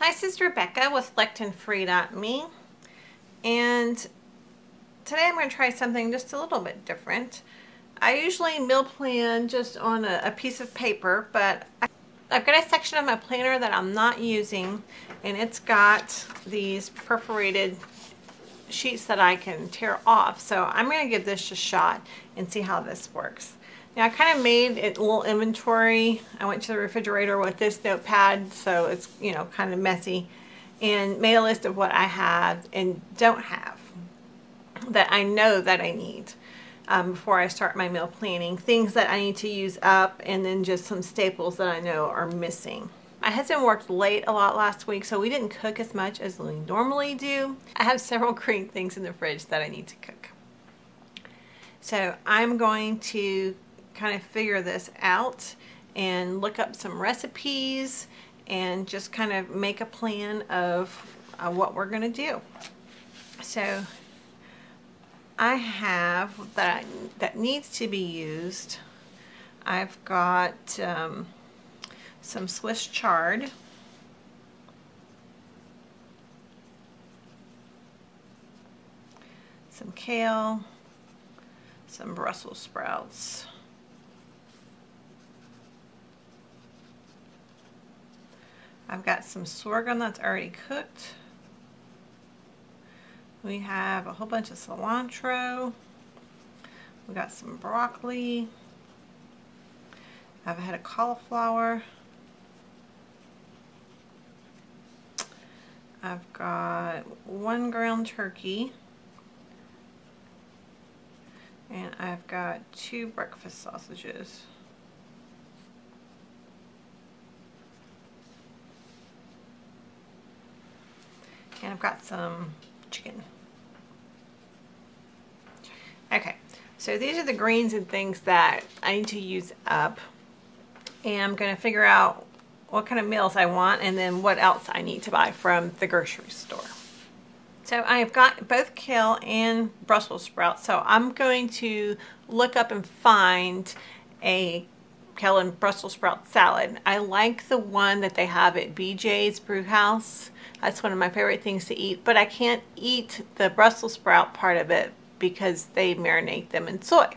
Hi, this is Rebecca with LectinFree.Me, and today I'm going to try something just a little bit different. I usually meal plan just on a piece of paper, but I've got a section of my planner that I'm not using, and it's got these perforated sheets that I can tear off. So I'm going to give this a shot and see how this works. Now I kind of made a little inventory. I went to the refrigerator with this notepad, so it's, you know, kind of messy, and made a list of what I have and don't have that I know that I need before I start my meal planning. Things that I need to use up, and then just some staples that I know are missing. My husband worked late a lot last week, so we didn't cook as much as we normally do. I have several green things in the fridge that I need to cook. So I'm going to kind of figure this out and look up some recipes and just kind of make a plan of what we're going to do. So I have that needs to be used. I've got some Swiss chard, some kale, some Brussels sprouts, I've got some sorghum that's already cooked. We have a whole bunch of cilantro. We got some broccoli. I've had a cauliflower. I've got 1 ground turkey. And I've got 2 breakfast sausages. And I've got some chicken. Okay, so these are the greens and things that I need to use up. And I'm going to figure out what kind of meals I want and then what else I need to buy from the grocery store. So I've got both kale and Brussels sprouts. So I'm going to look up and find a kale and Brussels sprout salad. I like the one that they have at BJ's Brew House. That's one of my favorite things to eat, but I can't eat the Brussels sprout part of it because they marinate them in soy.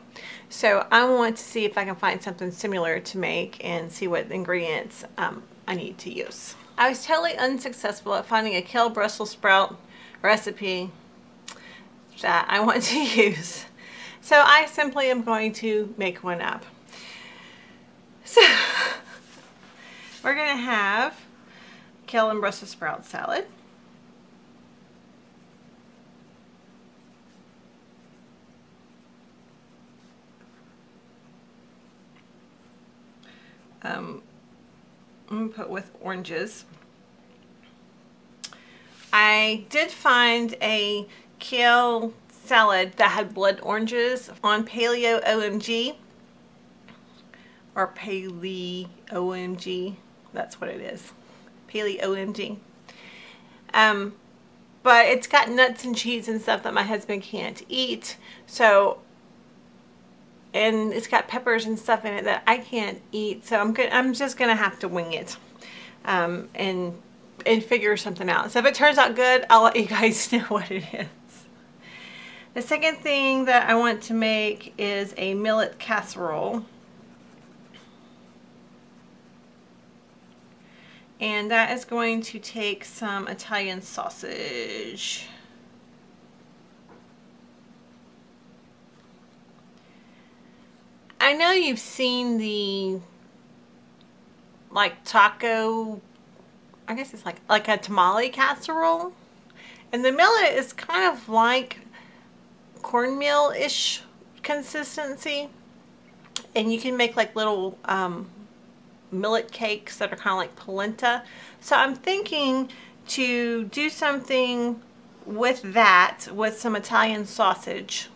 So I want to see if I can find something similar to make and see what ingredients I need to use. I was totally unsuccessful at finding a kale Brussels sprout recipe that I want to use. So I simply am going to make one up. So we're going to have kale and Brussels sprout salad. I'm going to put with oranges. I did find a kale salad that had blood oranges on Paleo OMG, or Paleo OMG, that's what it is. Paleo OMG. But it's got nuts and cheese and stuff that my husband can't eat. So, and it's got peppers and stuff in it that I can't eat. So I'm just gonna have to wing it, and figure something out. So if it turns out good, I'll let you guys know what it is. The second thing that I want to make is a millet casserole. And that is going to take some Italian sausage. I know you've seen the taco, I guess it's like a tamale casserole. And the millet is kind of like cornmeal-ish consistency. And you can make like little millet cakes that are kind of like polenta. So I'm thinking to do something with that, with some Italian sausage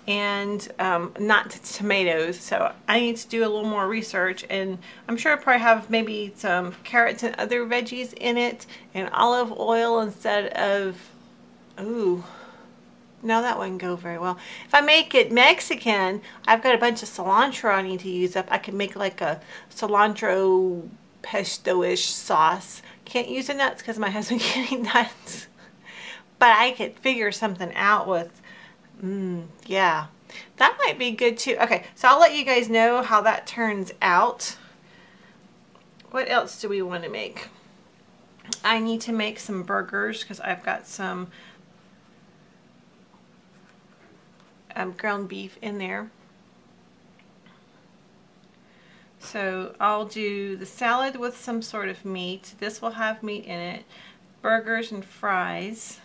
and not tomatoes. So I need to do a little more research, and I'm sure I probably have maybe some carrots and other veggies in it, and olive oil instead of, ooh, no, that wouldn't go very well. If I make it Mexican, I've got a bunch of cilantro I need to use up. I can make like a cilantro pesto-ish sauce. Can't use the nuts because my husband can't eat nuts. But I could figure something out with, yeah. That might be good too. Okay, so I'll let you guys know how that turns out. What else do we want to make? I need to make some burgers because I've got some ground beef in there. So I'll do the salad with some sort of meat. This will have meat in it. Burgers and fries.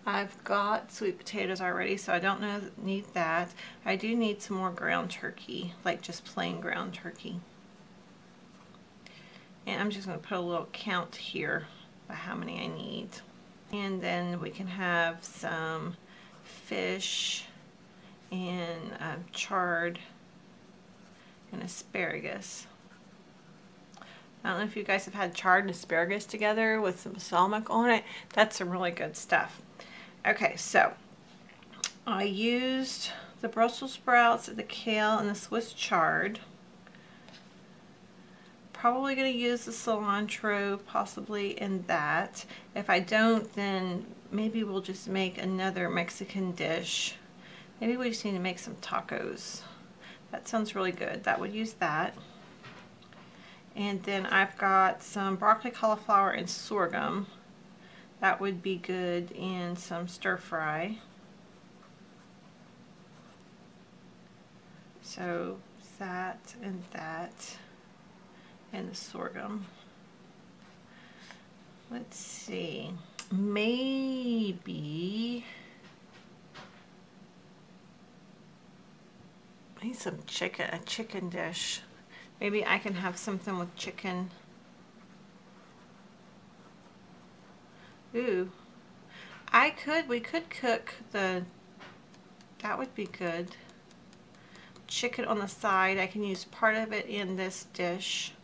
I've got sweet potatoes already, so I don't need that. I do need some more ground turkey, like just plain ground turkey. And I'm just going to put a little count here by how many I need. And then we can have some fish and chard and asparagus. I don't know if you guys have had chard and asparagus together with some balsamic on it. That's some really good stuff. Okay, so I used the Brussels sprouts, the kale, and the Swiss chard. Probably going to use the cilantro possibly in that. If I don't, then maybe we'll just make another Mexican dish. Maybe we just need to make some tacos. That sounds really good. That would use that. And then I've got some broccoli, cauliflower, and sorghum. That would be good in some stir fry. So that and the sorghum. Let's see. Maybe I need some chicken, a chicken dish. Maybe I can have something with chicken. Ooh, we could cook that would be good. Chicken on the side, I can use part of it in this dish,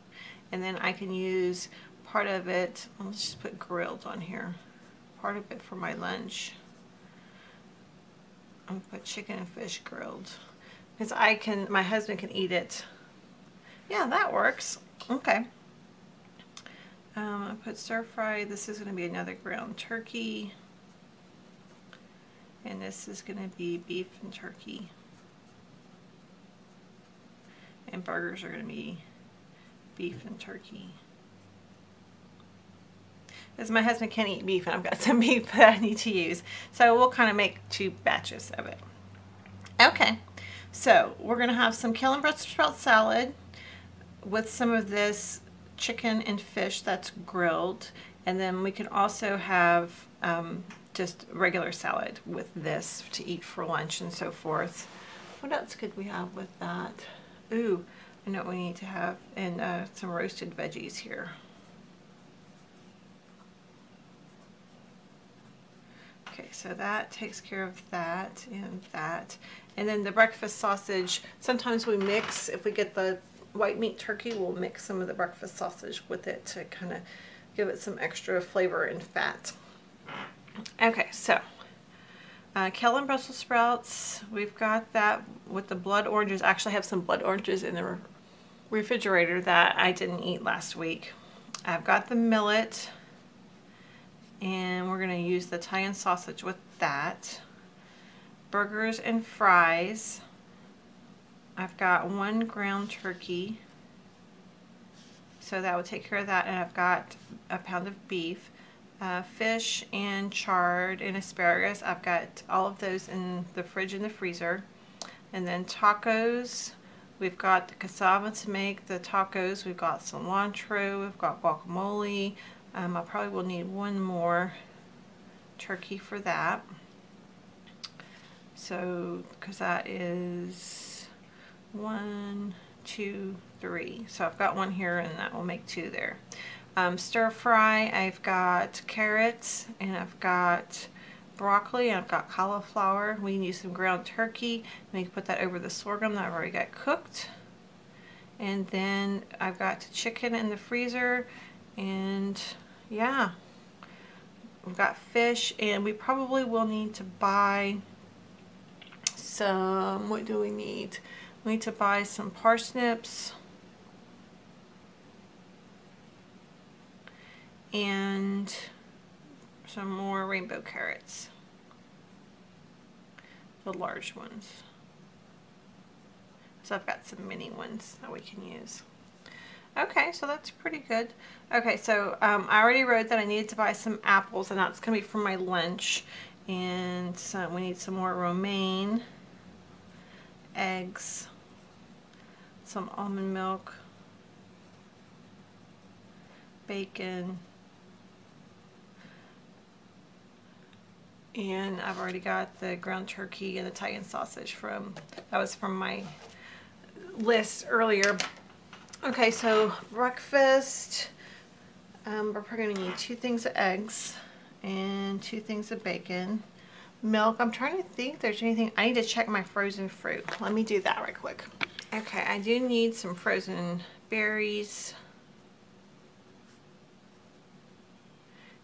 and then I can use part of it, let's just put grilled on here, part of it for my lunch. I'm gonna put chicken and fish grilled, because my husband can eat it. Yeah, that works. Okay. I put stir fry. This is going to be another ground turkey. And this is going to be beef and turkey. And burgers are going to be beef and turkey. Because my husband can't eat beef and I've got some beef that I need to use. So we'll kind of make 2 batches of it. Okay, so we're going to have some kale and Brussels sprout salad with some of this chicken and fish that's grilled, and then we can also have just regular salad with this to eat for lunch and so forth. What else could we have with that? Ooh, I know what we need to have, and some roasted veggies here. Okay, so that takes care of that and that. And then the breakfast sausage, sometimes we mix, if we get the white meat turkey, we'll mix some of the breakfast sausage with it to kind of give it some extra flavor and fat. Okay, so kale and Brussels sprouts, we've got that with the blood oranges. I actually have some blood oranges in the refrigerator that I didn't eat last week. I've got the millet, and we're going to use the Italian sausage with that. Burgers and fries. I've got 1 ground turkey, so that would take care of that, and I've got a pound of beef. Fish and chard and asparagus, I've got all of those in the fridge and the freezer. And then tacos, we've got the cassava to make the tacos, we've got cilantro, we've got guacamole. I probably will need 1 more turkey for that. So, because that is 1, 2, 3. So I've got 1 here, and that will make 2 there. Stir fry, I've got carrots, and I've got broccoli, and I've got cauliflower. We can use some ground turkey. We can put that over the sorghum that I've already got cooked. And then I've got chicken in the freezer, and yeah, we've got fish, and we probably will need to buy some, what do we need? We need to buy some parsnips, and some more rainbow carrots, the large ones. So I've got some mini ones that we can use. Okay, so that's pretty good. Okay, so I already wrote that I needed to buy some apples, and that's going to be for my lunch. And so we need some more romaine, eggs, some almond milk, bacon, and I've already got the ground turkey and Italian sausage that was from my list earlier. Okay, so breakfast, we're probably going to need 2 things of eggs and 2 things of bacon. Milk, I'm trying to think if there's anything. I need to check my frozen fruit. Let me do that right quick. Okay, I do need some frozen berries.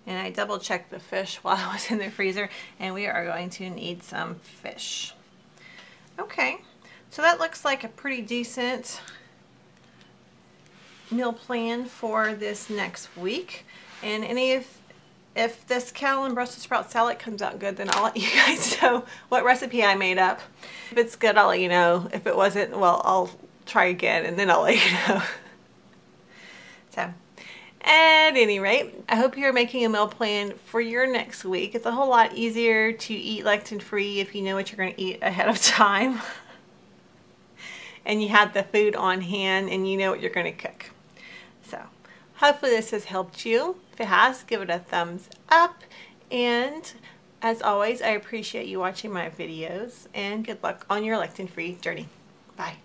And I double checked the fish while I was in the freezer, and we are going to need some fish. Okay, so that looks like a pretty decent meal plan for this next week. And if this kale and Brussels sprout salad comes out good, then I'll let you guys know what recipe I made up. If it's good, I'll let you know. If it wasn't, well, I'll try again and then I'll let you know. So, at any rate, I hope you're making a meal plan for your next week. It's a whole lot easier to eat lectin free if you know what you're going to eat ahead of time. And you have the food on hand and you know what you're going to cook. So, hopefully this has helped you. If it has, give it a thumbs up. And as always, I appreciate you watching my videos. And good luck on your lectin free journey. Bye.